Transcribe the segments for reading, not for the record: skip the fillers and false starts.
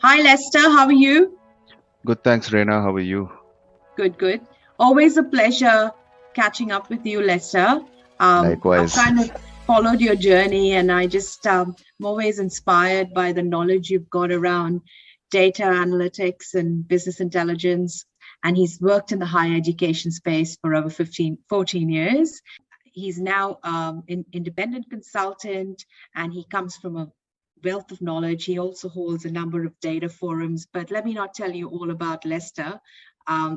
Hi, Lester. How are you? Good, thanks, Reina. How are you? Good, good. Always a pleasure catching up with you, Lester. I've Likewise. kind of followed your journey, and I'm always inspired by the knowledge you've got around data analytics and business intelligence. And he's worked in the higher education space for over 14 years. He's now an independent consultant, and he comes from a wealth of knowledge. He also holds a number of data forums. But let me not tell you all about Lester.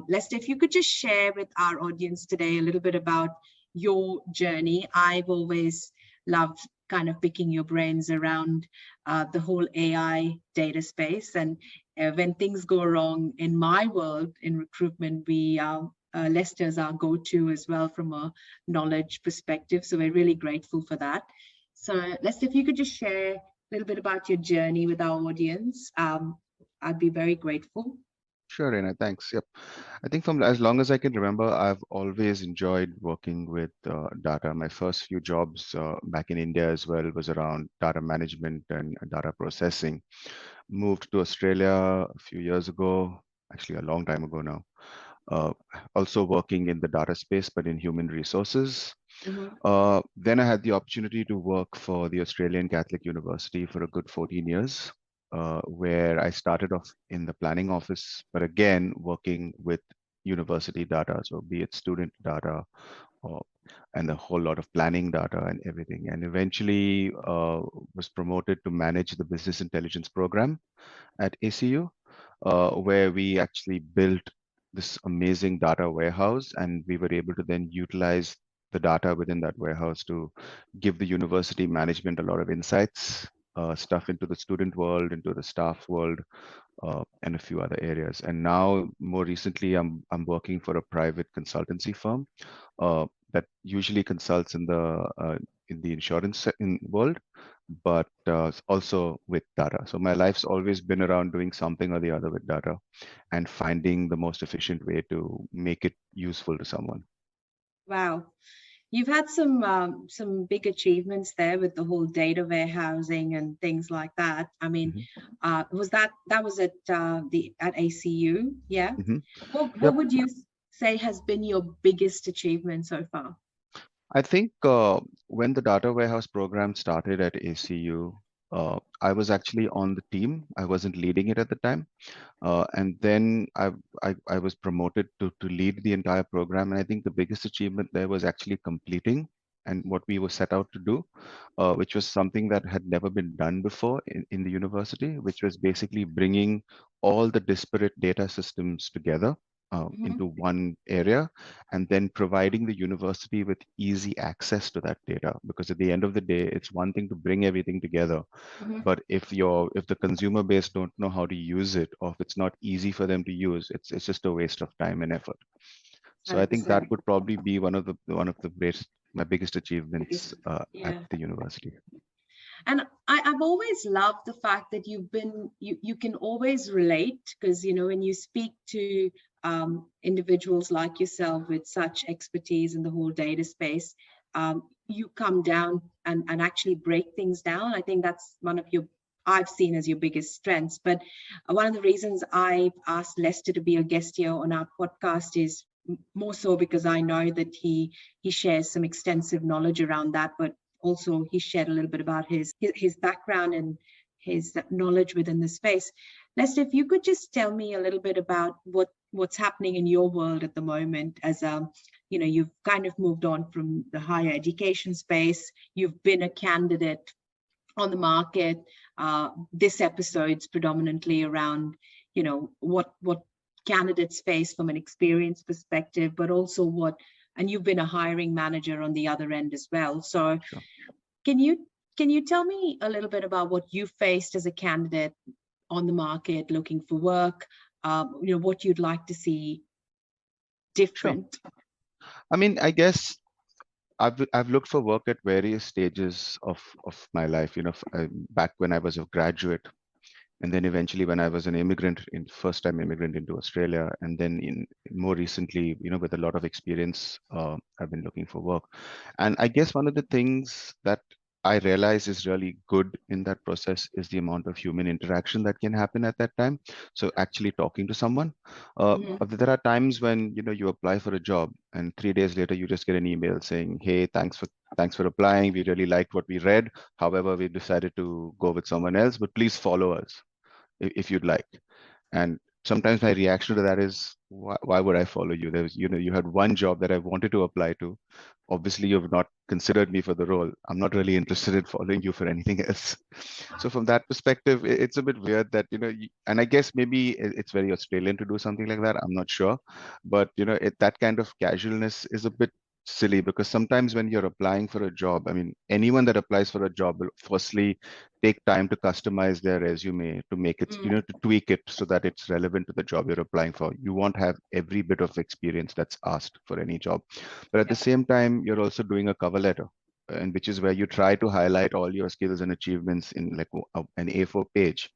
Lester, if you could just share with our audience today a little bit about your journey. I've always loved kind of picking your brains around the whole AI data space. And when things go wrong in my world in recruitment, Lester's our go-to as well from a knowledge perspective. So we're really grateful for that. So Lester, if you could just share a little bit about your journey with our audience, I'd be very grateful. Sure, Reina. Thanks. Yep. I think from as long as I can remember, I've always enjoyed working with data. My first few jobs back in India as well was around data management and data processing. Moved to Australia a few years ago, actually a long time ago now. Uh, Also working in the data space, but in human resources. Mhm. Then I had the opportunity to work for the Australian Catholic University for a good 14 years, where I started off in the planning office, but again, working with university data, so be it student data or, and a whole lot of planning data and everything. And eventually was promoted to manage the business intelligence program at ACU, where we actually built this amazing data warehouse, and we were able to then utilize the data within that warehouse to give the university management a lot of insights, stuff into the student world, into the staff world, and a few other areas. And now, more recently, I'm working for a private consultancy firm that usually consults in the insurance world, but also with data. So my life's always been around doing something or the other with data and finding the most efficient way to make it useful to someone. Wow. You've had some big achievements there with the whole data warehousing and things like that. I mean, Mhm. that was at the at ACU, yeah? Mhm. What Yep. would you say has been your biggest achievement so far? I think when the data warehouse program started at ACU, I was actually on the team. I wasn't leading it at the time. And then I was promoted to lead the entire program. And I think the biggest achievement there was actually completing and what we were set out to do, which was something that had never been done before in the university, which was basically bringing all the disparate data systems together Mhm, into one area, and then providing the university with easy access to that data. Because at the end of the day, it's one thing to bring everything together, mhm. but if the consumer base don't know how to use it, or if it's not easy for them to use, it's just a waste of time and effort. So I think that 100%. would probably be one of the best, my biggest achievements Biggest, at yeah. the university. And I've always loved the fact that you can always relate because when you speak to individuals like yourself with such expertise in the whole data space, you come down and actually break things down. I think that's one of your I've seen as your biggest strengths. But one of the reasons I've asked Lester to be a guest here on our podcast is more so because I know that he shares some extensive knowledge around that, but also he shared a little bit about his background and his knowledge within the space. Lester, if you could just tell me a little bit about what's happening in your world at the moment as you've kind of moved on from the higher education space, you've been a candidate on the market. This episode's predominantly around what candidates face from an experience perspective, but also and you've been a hiring manager on the other end as well. So Sure. can you tell me a little bit about what you faced as a candidate on the market looking for work? What you'd like to see Sure. different. I mean, I guess I've looked for work at various stages of my life. Back when I was a graduate, and then eventually when I was an immigrant, in first time immigrant into Australia, and then in more recently, with a lot of experience, I've been looking for work. And I guess one of the things that I realize is really good in that process is the amount of human interaction that can happen at that time. So actually talking to someone. But there are times when you apply for a job and 3 days later you just get an email saying, "Hey, thanks for applying. We really liked what we read. However, we decided to go with someone else, but please follow us if you'd like." And sometimes my reaction to that is, why would I follow you? You had one job that I wanted to apply to. Obviously, you've not considered me for the role. I'm not really interested in following you for anything else. So from that perspective, it's a bit weird that, and I guess maybe it's very Australian to do something like that. I'm not sure. But, that kind of casualness is a bit silly because sometimes when you're applying for a job, I mean, anyone that applies for a job will firstly take time to customize their resume to make it, to tweak it so that it's relevant to the job you're applying for. You won't have every bit of experience that's asked for any job. But at the same time, you're also doing a cover letter, and which is where you try to highlight all your skills and achievements in like an A4 page.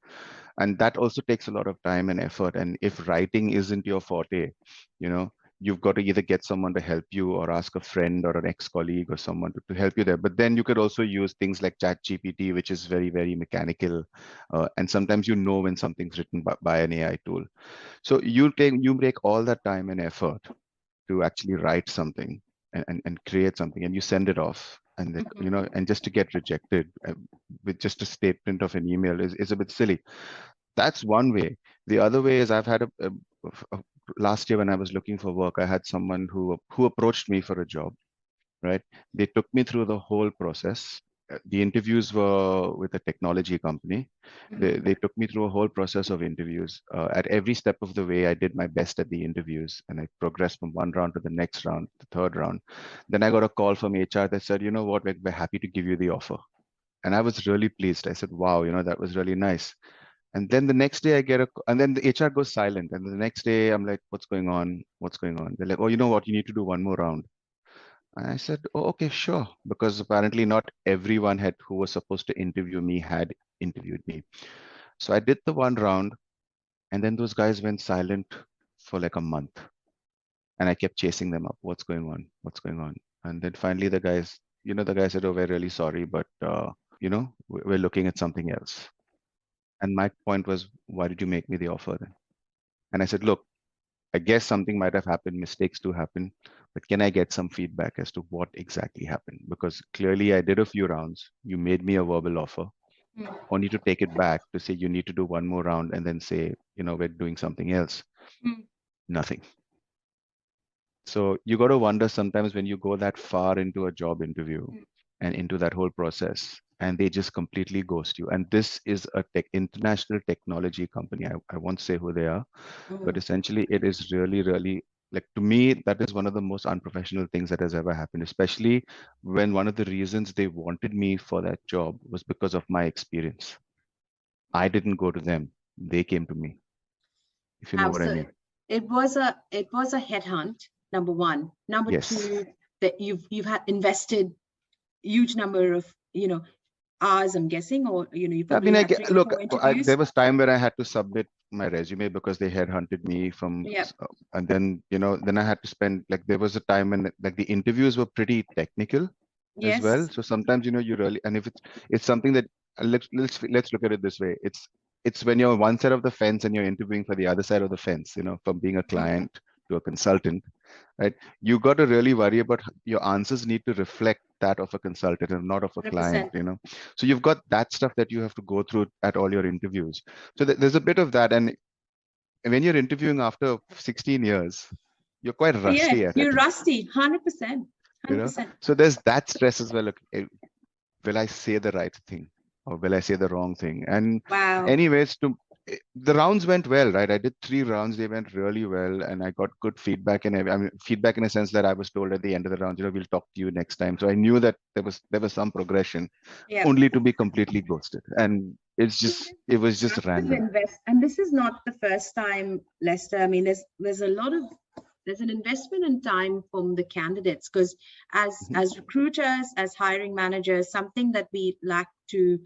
And that also takes a lot of time and effort. And if writing isn't your forte, you've got to either get someone to help you or ask a friend or an ex-colleague or someone to help you there. But then you could also use things like ChatGPT, which is very, very mechanical. And sometimes when something's written by an AI tool. So you make all that time and effort to actually write something and create something, and you send it off. And and just to get rejected with just a statement of an email is a bit silly. That's one way. The other way is I've had last year when I was looking for work, I had someone who approached me for a job, right? They took me through the whole process. The interviews were with a technology company. They took me through a whole process of interviews. At every step of the way, I did my best at the interviews, and I progressed from one round to the next round, the third round. Then I got a call from HR that said, "You know what, we're happy to give you the offer." And I was really pleased. I said, "Wow, that was really nice." And then the next day and then the HR goes silent. And the next day I'm like, "What's going on? What's going on?" They're like, "Oh, you know what? You need to do one more round." And I said, "Oh, okay, sure." Because apparently not everyone who was supposed to interview me had interviewed me. So I did the one round, and then those guys went silent for like a month. And I kept chasing them up. "What's going on? What's going on?" And then finally the guy said, "Oh, we're really sorry, but we're looking at something else." And my point was, "Why did you make me the offer then?" And I said, "Look, I guess something might have happened, mistakes do happen, but can I get some feedback as to what exactly happened? Because clearly I did a few rounds. You made me a verbal offer, only to take it back to say you need to do one more round and then say, we're doing something else." Nothing. So you got to wonder sometimes when you go that far into a job interview and into that whole process, and they just completely ghost you. And this is a international technology company. I won't say who they are, but essentially it is really, really, like, to me, that is one of the most unprofessional things that has ever happened, especially when one of the reasons they wanted me for that job was because of my experience. I didn't go to them. They came to me, if you know what I mean. It was a headhunt, number one. Number two, that you've had invested huge number of hours, I'm guessing, or you probably had 3 or 4 interviews. There was time where I had to submit my resume because they headhunted me from, and then then I had to spend, like, there was a time when like the interviews were pretty technical as well. So sometimes you really, and if it's something that let's look at it this way. It's when you're on one side of the fence and you're interviewing for the other side of the fence, from being a client to a consultant, right? You got to really worry about your answers need to reflect that of a consultant and not of a 100%. Client, So you've got that stuff that you have to go through at all your interviews. So there's a bit of that. And when you're interviewing after 16 years, you're quite rusty at it. You're rusty, 100%. 100%. So there's that stress as well. Okay, will I say the right thing or will I say the wrong thing? And anyways, the rounds went well, right? I did 3 rounds. They went really well. And I got good feedback. And feedback in a sense that I was told at the end of the round, we'll talk to you next time. So I knew that there was some progression, only to be completely ghosted. And it was just random. And this is not the first time, Lester. I mean, there's an investment in time from the candidates, because as recruiters, as hiring managers, something that we lack to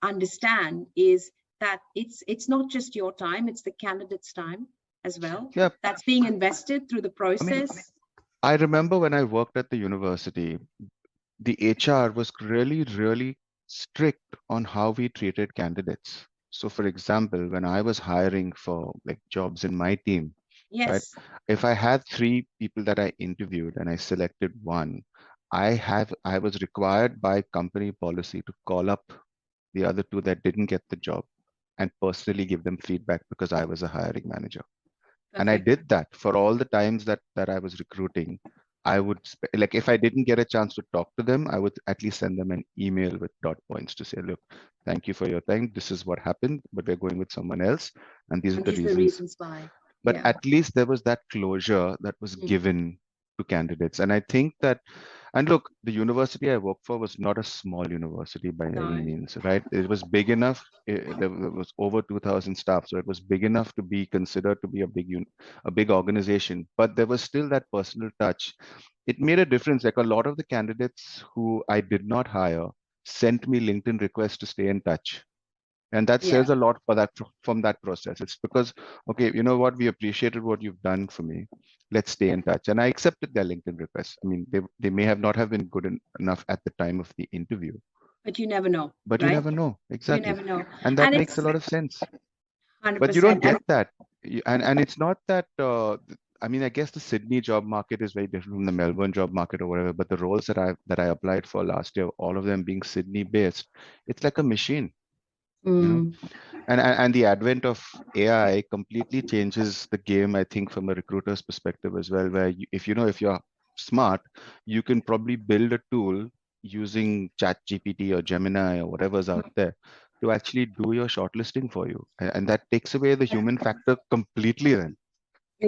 understand is that it's not just your time, it's the candidate's time as well. That's being invested through the process. I remember when I worked at the university, the HR was really, really strict on how we treated candidates. So for example, when I was hiring for like jobs in my team, right? Yes. If I had three people that I interviewed and I selected one, I was required by company policy to call up the other two that didn't get the job and personally give them feedback because I was a hiring manager. And I Perfect. did that for all the times that I was recruiting. I would like if I didn't get a chance to talk to them, I would at least send them an email with dot points to say, look, thank you for your time. This is what happened, but we're going with someone else, and these are And the these are the reasons. reasons why. But Yeah. at least there was that closure that was Mm. given to candidates. And I think that, and look, the university I worked for was not a small university by any No. means, right? It was big enough. There was over 2,000 staff, so it was big enough to be considered to be a big organization. But there was still that personal touch. It made a difference. Like a lot of the candidates who I did not hire sent me LinkedIn requests to stay in touch, and that Yeah. says a lot for that from that process. It's because, okay, you know what, we appreciated what you've done for me, let's stay in touch. And I accepted their LinkedIn requests. I mean, they may have not have been good enough at the time of the interview, But you never know, but you right? never know. You Exactly. never know. And that And makes a it's lot of sense. But you don't 100%. get that. And it's not that I mean, I guess the Sydney job market is very different from the Melbourne job market or whatever, but the roles that I applied for last year, all of them being Sydney based, it's like a machine, you know. Mm, And the advent of AI completely changes the game, I think, from a recruiter's perspective as well, where if you're smart, you can probably build a tool using ChatGPT or Gemini or whatever's out there to actually do your shortlisting for you. And that takes away the human factor completely then,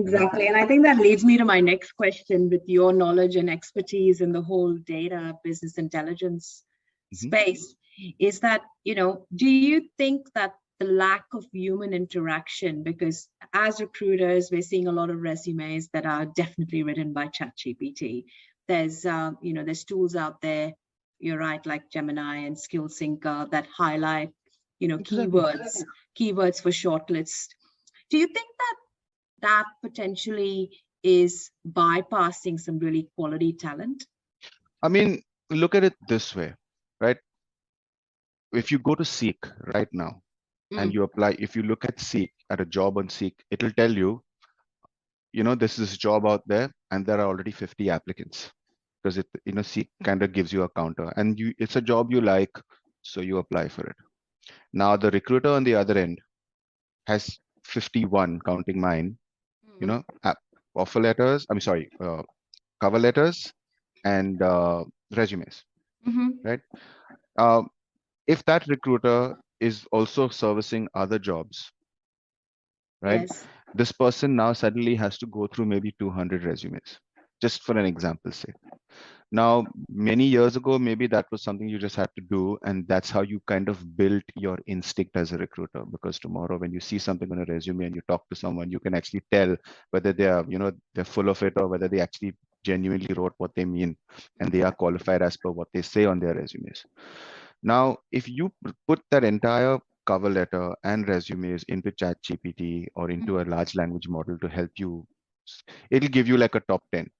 you know. exactly. And I think that leads me to my next question with your knowledge and expertise in the whole data business intelligence Mhm. space is that, do you think that the lack of human interaction, because as recruiters, we're seeing a lot of resumes that are definitely written by ChatGPT. There's tools out there, you're right, like Gemini and Skill Syncer that highlight, Exactly. keywords for shortlists. Do you think that potentially is bypassing some really quality talent? I mean, look at it this way, right? If you go to Seek right now and Mm, you apply, if you look at Seek, at a job on Seek, it'll tell you, this is a job out there and there are already 50 applicants, because Seek kind of gives you a counter, and it's a job you like, so you apply for it. Now the recruiter on the other end has 51, counting mine, you mm, know, offer letters, I'm sorry, cover letters and resumes, mhm. right? Uh, if that recruiter is also servicing other jobs, right? Yes. This person now suddenly has to go through maybe 200 resumes, just for an example's sake. Now, many years ago, maybe that was something you just had to do, and that's how you kind of built your instinct as a recruiter. Because tomorrow, when you see something on a resume and you talk to someone, you can actually tell whether they're full of it or whether they actually genuinely wrote what they mean and they are qualified as per what they say on their resumes. Now, if you put that entire cover letter and resumes into ChatGPT or Mm. into a large language model to help you, it'll give you like a top 10.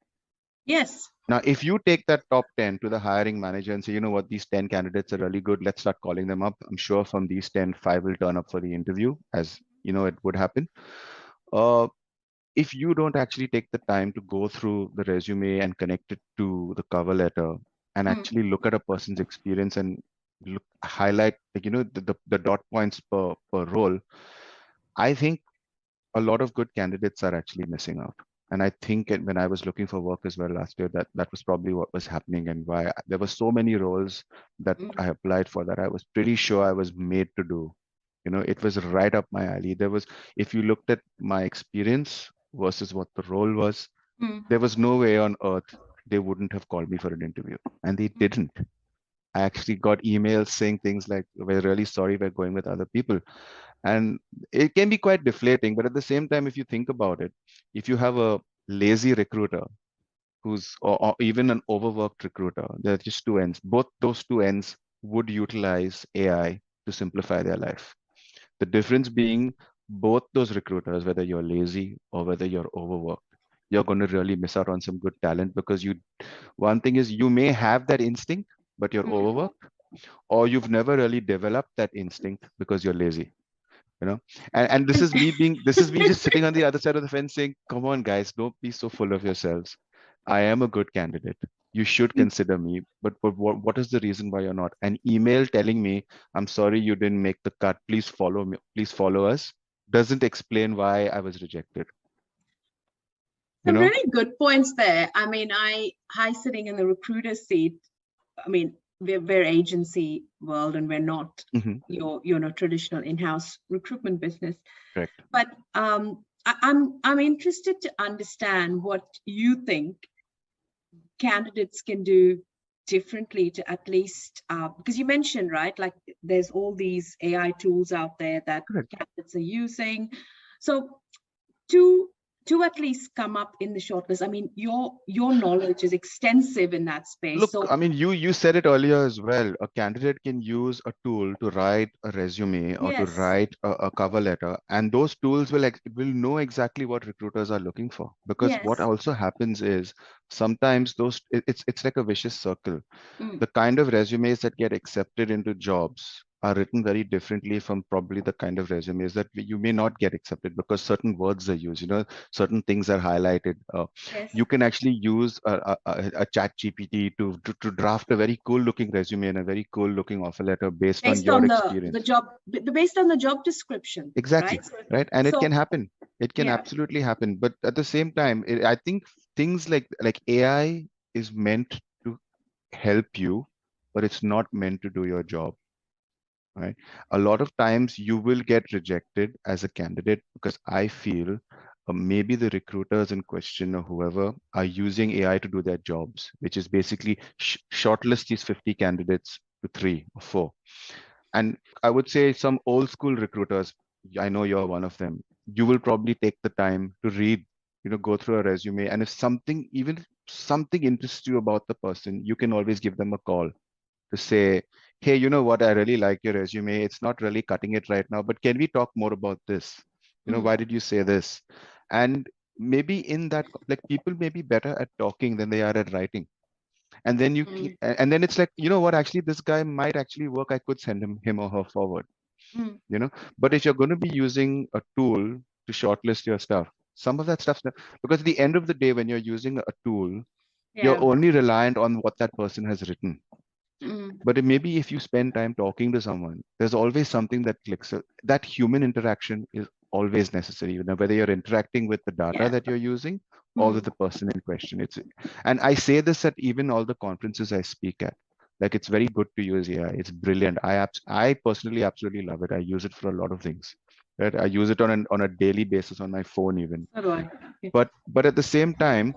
Yes. Now, if you take that top 10 to the hiring manager and say, you know what, these 10 candidates are really good, let's start calling them up. I'm sure from these 10, 5 will turn up for the interview, as you know, it would happen. Uh, if you don't actually take the time to go through the resume and connect it to the cover letter and Mm, actually look at a person's experience and highlight, like, the dot points per role, I think a lot of good candidates are actually missing out. And I think when I was looking for work as well last year, that was probably what was happening, and why there were so many roles that mm, I applied for that I was pretty sure I was made to do. It was right up my alley. If you looked at my experience versus what the role was, mm, there was no way on earth they wouldn't have called me for an interview. And they mm. didn't. I actually got emails saying things like, we're really sorry, we're going with other people. And it can be quite deflating, but at the same time, if you think about it, if you have a lazy recruiter or even an overworked recruiter, there are just two ends. Both those two ends would utilize AI to simplify their life. The difference being both those recruiters, whether you're lazy or whether you're overworked, you're going to really miss out on some good talent, because one thing is, you may have that instinct, but you're overworked, or you've never really developed that instinct because you're lazy. And this is me just sitting on the other side of the fence saying, come on guys, don't be so full of yourselves. I am a good candidate, you should consider me, but what is the reason why you're not? An email telling me, I'm sorry you didn't make the cut, please follow me, please follow us, doesn't explain why I was rejected. Some really good points there. I mean, I sitting in the recruiter seat, I mean, we're agency world, and we're not your traditional in-house recruitment business. Correct. But I'm interested to understand what you think candidates can do differently to at least, because you mentioned, right, like there's all these AI tools out there that candidates are using. So to at least come up in the shortlist, I mean, your knowledge is extensive in that space. Look, so, I mean, you said it earlier as well. A candidate can use a tool to write a resume or to write a cover letter, and those tools will know exactly what recruiters are looking for. Because what also happens is sometimes it's like a vicious circle. The kind of resumes that get accepted into jobs are written very differently from probably the kind of resumes that you may not get accepted, because certain words are used, certain things are highlighted. You can actually use a chat GPT to draft a very cool looking resume and a very cool looking offer letter based on your experience. Based on the job description. Exactly. Right. And it can happen. It can absolutely happen. But at the same time, I think things like AI is meant to help you, but it's not meant to do your job. Right? A lot of times you will get rejected as a candidate because I feel maybe the recruiters in question or whoever are using AI to do their jobs, which is basically shortlist these 50 candidates to 3 or 4. And I would say some old school recruiters, I know you're one of them, you will probably take the time to read, go through a resume. And if even something interests you about the person, you can always give them a call to say, hey, you know what, I really like your resume. It's not really cutting it right now, but can we talk more about this? Why did you say this? And maybe in that, like, people may be better at talking than they are at writing. And then and then it's like, you know what, actually, this guy might actually work. I could send him or her forward, But if you're going to be using a tool to shortlist your stuff, some of that stuff, because at the end of the day, when you're using a tool, you're only reliant on what that person has written. But maybe if you spend time talking to someone, there's always something that clicks. That human interaction is always necessary, whether you're interacting with the data that you're using or with the person in question. And I say this at even all the conferences I speak at. Like, it's very good to use AI. It's brilliant. I personally absolutely love it. I use it for a lot of things. Right? I use it on a daily basis on my phone even. But at the same time,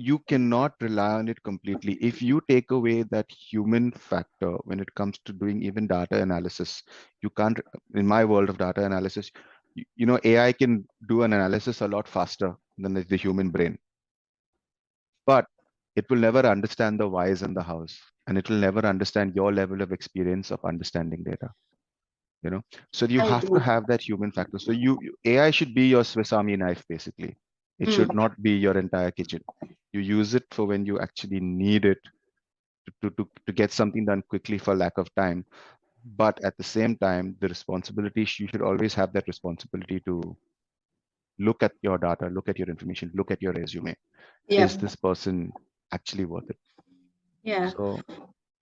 you cannot rely on it completely. If you take away that human factor when it comes to doing even data analysis, you can't, in my world of data analysis, AI can do an analysis a lot faster than the human brain. But it will never understand the whys and the hows, and it will never understand your level of experience of understanding data. So you have to have that human factor. So AI should be your Swiss Army knife, basically. It should not be your entire kitchen. You use it for when you actually need it to get something done quickly for lack of time. But at the same time, the responsibility, you should always have that responsibility to look at your data, look at your information, look at your resume. Is this person actually worth it? So,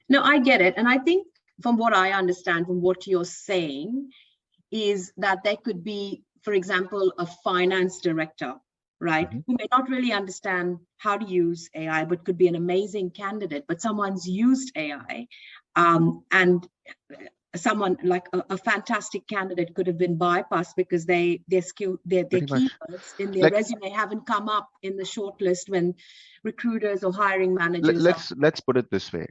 no, I get it. And I think from what I understand from what you're saying is that there could be, for example, a finance director, right, who may not really understand how to use AI, but could be an amazing candidate, but someone's used AI, and someone like a fantastic candidate could have been bypassed because their keywords in their resume haven't come up in the shortlist when recruiters or hiring managers. Let's put it this way.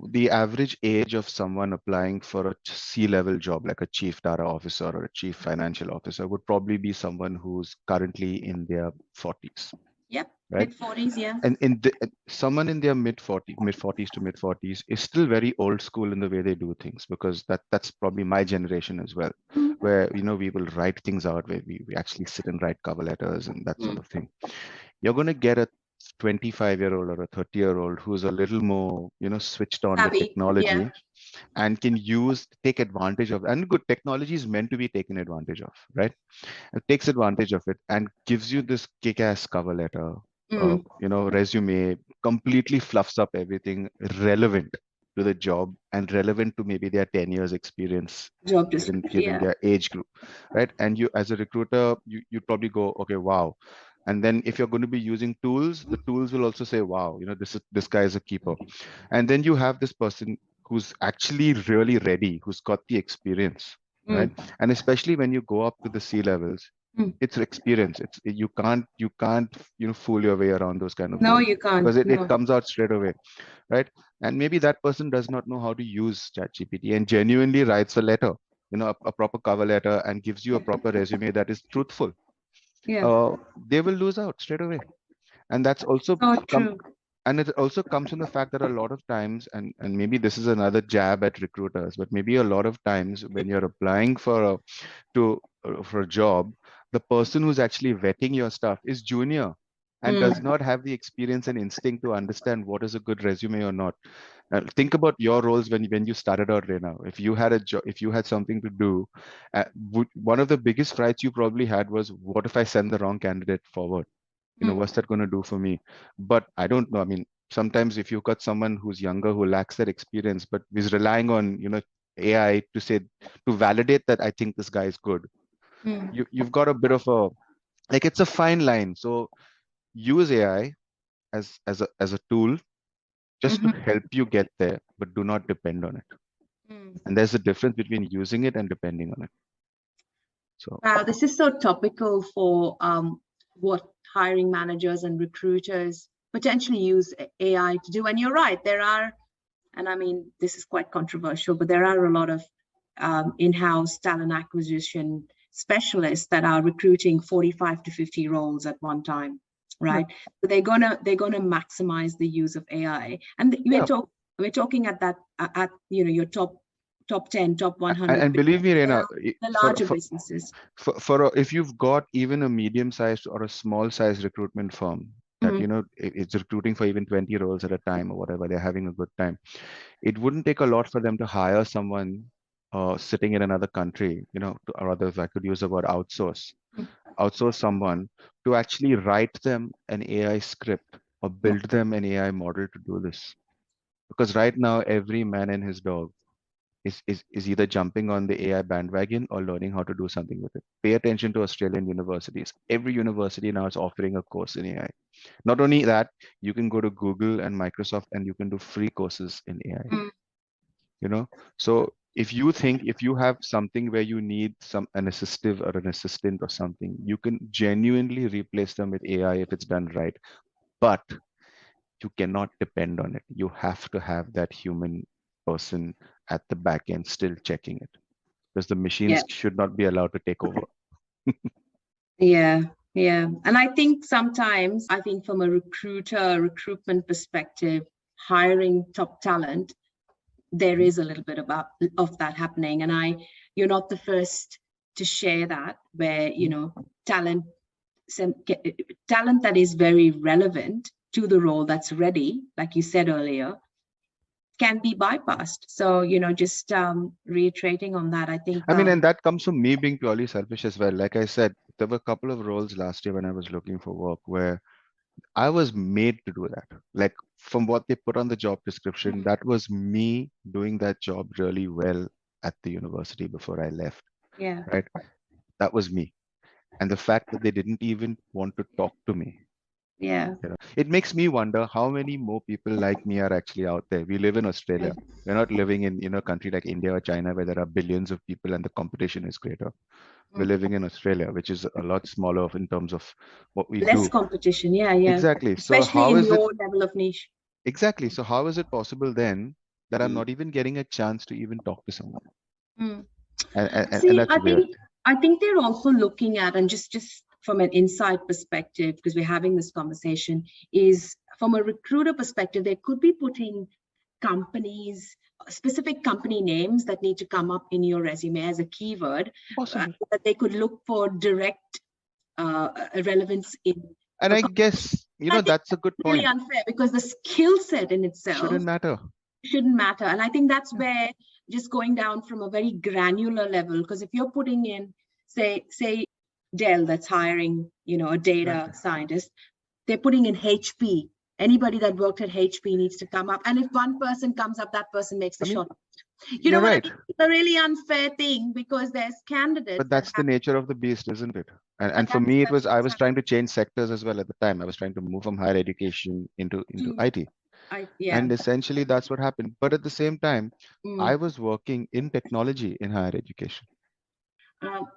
The average age of someone applying for a C-level job, like a chief data officer or a chief financial officer, would probably be someone who's currently in their 40s. Yep, right? Mid-40s, yeah. And someone in their mid-40s to mid-40s is still very old school in the way they do things, because that's probably my generation as well, where we will write things out, where we actually sit and write cover letters and that sort of thing. you're going to get a 25-year-old or a 30-year-old who's a little more, switched on with Savvy. Yeah. technology and can take advantage of. And good technology is meant to be taken advantage of, right? It takes advantage of it and gives you this kick-ass cover letter, Mm. resume, completely fluffs up everything relevant to the job and relevant to maybe their 10 years experience Job given description. given Yeah. their age group, right? And you as a recruiter, you'd probably go, okay, wow. And then if you're going to be using tools, the tools will also say, wow, this guy is a keeper. And then you have this person who's actually really ready, who's got the experience, right? Mm. And especially when you go up to the C levels, Mm. it's experience. You can't fool your way around those kind of No, roles you can't. because it No. comes out straight away, right? And maybe that person does not know how to use ChatGPT and genuinely writes a letter, a proper cover letter and gives you a proper resume that is truthful. Yeah. They will lose out straight away. And that's also So come true. and it also comes from the fact that a lot of times, and maybe this is another jab at recruiters, but maybe a lot of times when you're applying for a job, the person who's actually vetting your stuff is junior and does Mm. not have the experience and instinct to understand what is a good resume or not. Think about your roles when you started out, Reina. If you had a job, if you had something to do, one of the biggest frights you probably had was, what if I send the wrong candidate forward? Mm. What's that going to do for me? But I don't know. I mean, sometimes if you've got someone who's younger who lacks that experience, but is relying on, AI to validate that I think this guy is good, Mm. you've got a bit of a, like, it's a fine line. So use AI as a tool just to Mhm. help you get there, but do not depend on it. Mm. And there's a difference between using it and depending on it. So Wow, this is so topical for what hiring managers and recruiters potentially use AI to do. And you're right, there are, and I mean, this is quite controversial, but there are a lot of in-house talent acquisition specialists that are recruiting 45 to 50 roles at one time, yeah, right? So they're gonna maximize the use of AI. And yeah. we're talking at that at your top 10, top And, 100, and believe me, they Reina, are the for larger for businesses. if you've got even a medium-sized or a small-sized recruitment firm that Mm, it's recruiting for even 20 roles at a time or whatever, they're having a good time. It wouldn't take a lot for them to hire someone sitting in another country, or rather, if I could use the word mm, outsource someone to actually write them an AI script or mm, build them an AI model to do this. Because right now, every man and his dog is either jumping on the AI bandwagon or learning how to do something with it. Pay attention to Australian universities. Every university now is offering a course in AI. Not only that, you can go to Google and Microsoft and you can do free courses in AI. mm. You know, so if you have something where you need an assistive or an assistant or something, you can genuinely replace them with AI if it's done right. But you cannot depend on it. You have to have that human person at the back end still checking it because the Yeah, machines should not be allowed to take over. yeah, yeah. And I think sometimes, I think from a recruitment perspective, hiring top talent, there is a little bit of that happening. And you're not the first to share that, where talent talent that is very relevant to the role that's ready, like you said earlier, can be bypassed. So just reiterating on that, I think I mean, and that comes from me being purely selfish as well. Like I said, there were a couple of roles last year when I was looking for work where I was made to do that. Like from what they put on the job description, that was me doing that job really well at the university before I left, yeah, right? That was me. And the fact that they didn't even want to talk to me, yeah, it makes me wonder how many more people like me are actually out there. We live in yeah. Australia. We're not living in, a country like India or China where there are billions of people and the competition is greater. We're Mm. living in Australia, which is a lot smaller in terms of what we Less do. competition. Yeah, yeah. Exactly. So Especially how in is it your level of niche. exactly? So how is it possible then that I'm Mm. not even getting a chance to even talk to someone? Mm. And See, that's weird. I think they're also looking at, and just from an inside perspective, because we're having this conversation, is from a recruiter perspective, they could be putting companies, specific company names that need to come up in your resume as a keyword, Possible. that they could look for direct relevance in And I guess, I think that's a good that's really point. unfair because the skill set in itself Shouldn't matter. shouldn't matter. And I think that's where just going down from a very granular level, because if you're putting in, say Dell that's hiring, a data scientist, they're putting in HP. Anybody that worked at HP needs to come up. And if one person comes up, that person makes the shot. You know You're what right. I mean? It's a really unfair thing because there's candidates. But that's the nature of the beast, isn't it? And for that's me, that's I what's was trying to change sectors as well at the time. I was trying to move from higher education into happening. IT. Yeah. And essentially that's what happened. But at the same time, I Mm. was working in technology in higher education.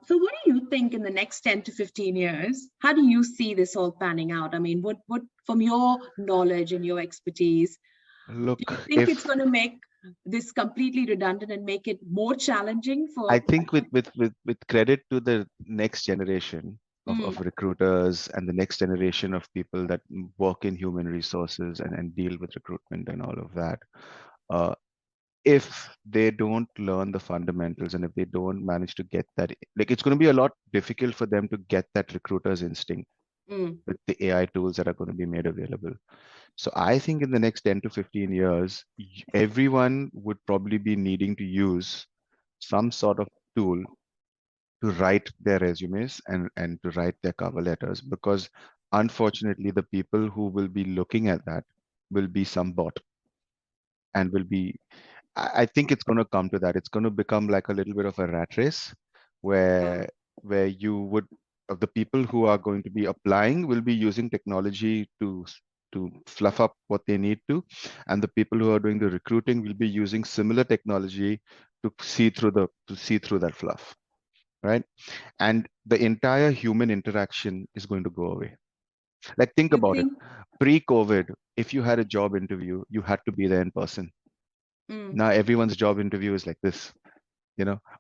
So what do you think in the next 10 to 15 years? How do you see this all panning out? I mean, what from your knowledge and your expertise, Look, do you think it's going to make this completely redundant and make it more challenging for? I think with credit to the next generation of recruiters and the next generation of people that work in human resources and deal with recruitment and all of that, if they don't learn the fundamentals and if they don't manage to get that, like it's going to be a lot difficult for them to get that recruiter's instinct with the AI tools that are going to be made available. So I think in the next 10 to 15 years, everyone would probably be needing to use some sort of tool to write their resumes and to write their cover letters, because unfortunately, the people who will be looking at that will be some bot and will be, I think it's going to come to that. It's going to become like a little bit of a rat race where you would, of the people who are going to be applying will be using technology to fluff up what they need to, and the people who are doing the recruiting will be using similar technology to see through that fluff, right? And the entire human interaction is going to go away. Like, think You about it. think? Pre-COVID, if you had a job interview, you had to be there in person. Now everyone's job interview is like this.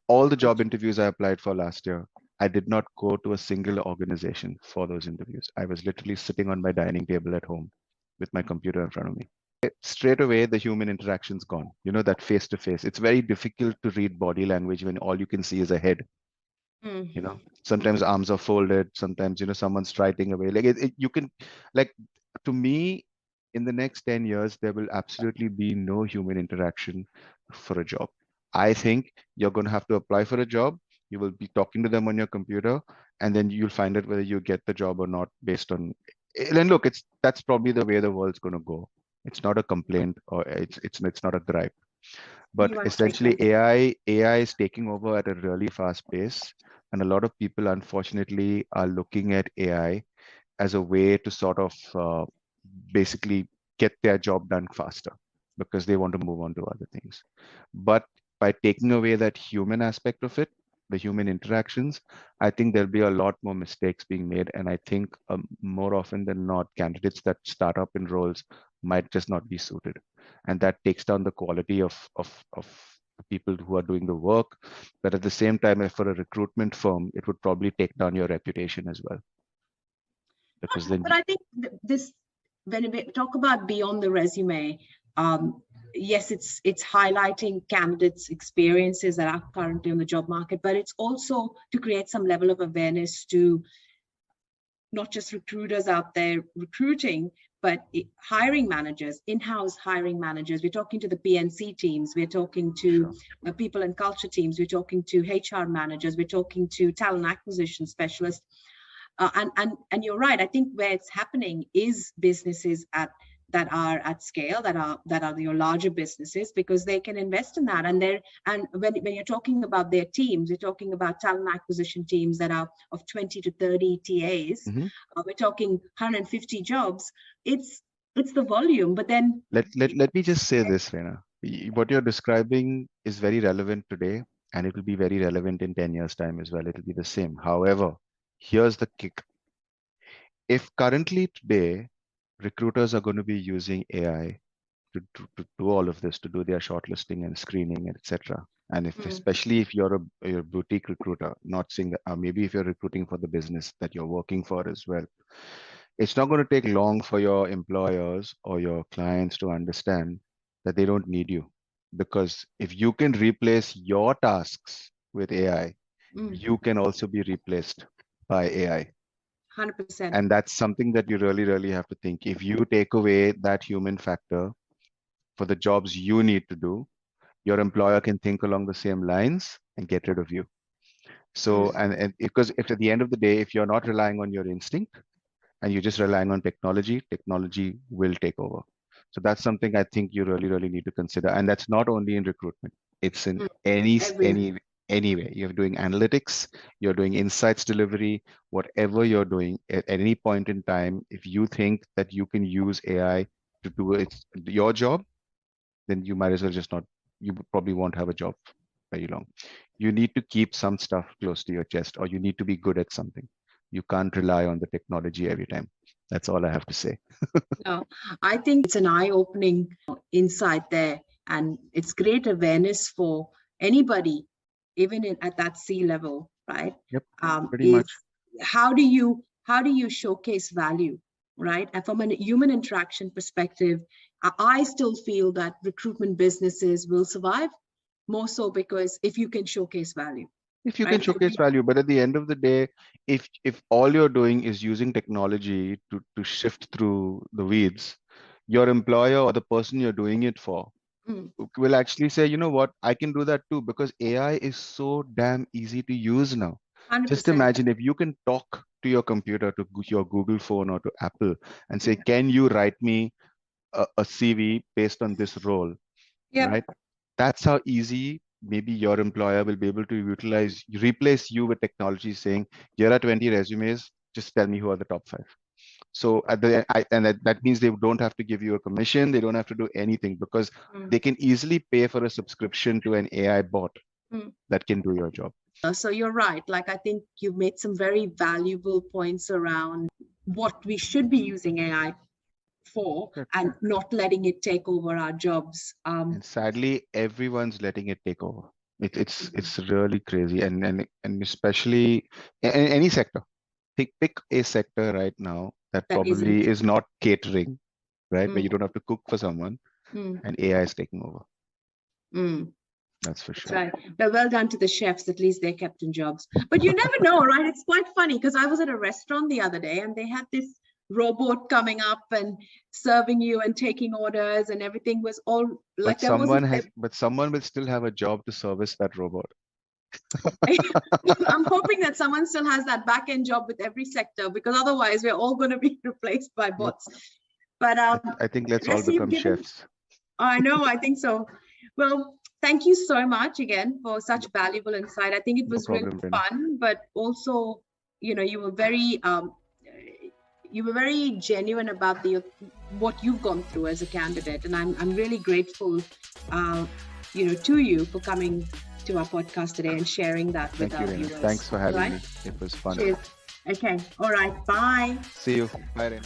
All the job interviews I applied for last year, I did not go to a single organization for those interviews. I was literally sitting on my dining table at home with my computer in front of me. Straight away, the human interaction's gone. That face to face. It's very difficult to read body language when all you can see is a head. Sometimes arms are folded. Sometimes, someone's striding away. Like you can, like, to me, in the next 10 years, there will absolutely be no human interaction for a job. I think you're going to have to apply for a job. You will be talking to them on your computer, and then you'll find out whether you get the job or not based on. And look, that's probably the way the world's going to go. It's not a complaint, or it's not a gripe. But essentially, AI is taking over at a really fast pace, and a lot of people, unfortunately, are looking at AI as a way to sort of basically get their job done faster because they want to move on to other things. But by taking away that human aspect of it, the human interactions, I think there'll be a lot more mistakes being made. And I think more often than not, candidates that start up in roles might just not be suited. And that takes down the quality of people who are doing the work. But at the same time, for a recruitment firm, it would probably take down your reputation as well. Because then, but I think this, when we talk about beyond the resume, yes, it's highlighting candidates' experiences that are currently on the job market, but it's also to create some level of awareness to not just recruiters out there recruiting, but hiring managers, in-house hiring managers. We're talking to the PNC teams, we're talking to people and culture teams, we're talking to HR managers, we're talking to talent acquisition specialists. And you're right. I think where it's happening is businesses that are at scale, that are your larger businesses, because they can invest in that. And when you're talking about their teams, we're talking about talent acquisition teams that are of 20 to 30 TAs. We're talking 150 jobs. It's the volume. But then let me just say this, Reena. What you're describing is very relevant today, and it will be very relevant in 10 years' time as well. It'll be the same. However, here's the kick. If currently today, recruiters are going to be using AI to do all of this, to do their shortlisting and screening, etc. And especially if you're a boutique recruiter, not saying that, maybe if you're recruiting for the business that you're working for as well, it's not going to take long for your employers or your clients to understand that they don't need you. Because if you can replace your tasks with AI, you can also be replaced by AI. 100%. And that's something that you really, really have to think. If you take away that human factor for the jobs you need to do, your employer can think along the same lines and get rid of you. So, and because if at the end of the day, if you're not relying on your instinct and you're just relying on technology, technology will take over. So that's something I think you really, really need to consider. And that's not only in recruitment. It's in anyway. You're doing analytics, you're doing insights delivery, whatever you're doing at any point in time, if you think that you can use AI to do your job, then you might as well just not, you probably won't have a job very long. You need to keep some stuff close to your chest, or you need to be good at something. You can't rely on the technology every time. That's all I have to say. No, I think it's an eye-opening insight there, and it's great awareness for anybody, even at that C-level, right? Yep, pretty much. How do you showcase value, right? And from a human interaction perspective, I still feel that recruitment businesses will survive more so because if you can showcase value. If you can showcase value, but at the end of the day, if all you're doing is using technology to shift through the weeds, your employer or the person you're doing it for will actually say, you know what, I can do that too, because AI is so damn easy to use now. 100%. Just imagine if you can talk to your computer, to your Google phone or to Apple and say, can you write me a CV based on this role, right? That's how easy maybe your employer will be able to replace you with technology, saying, here are 20 resumes, just tell me who are the top 5. So at the that means they don't have to give you a commission, they don't have to do anything, because they can easily pay for a subscription to an AI bot that can do your job. So you're right. Like, I think you've made some very valuable points around what we should be using AI for and not letting it take over our jobs. And sadly, everyone's letting it take over. It's really crazy, and especially in any sector. Pick a sector right now that probably is not catering, right? Where you don't have to cook for someone, and AI is taking over. That's for sure. That's right. But well done to the chefs. At least they're kept in jobs. But you never know, right? It's quite funny because I was at a restaurant the other day and they had this robot coming up and serving you and taking orders, and everything was all like that. But someone will still have a job to service that robot. I'm hoping that someone still has that back-end job with every sector, because otherwise we're all going to be replaced by bots. But I think let's all become chefs. I know, I think so. Well, thank you so much again for such valuable insight. I think it was really fun, but also, you know, you were very genuine about what you've gone through as a candidate, and I'm really grateful, you know, to you for coming to our podcast today and sharing that with our viewers. Thanks for having me. It was fun. Cheers. Okay. All right. Bye. See you. Bye, Ren.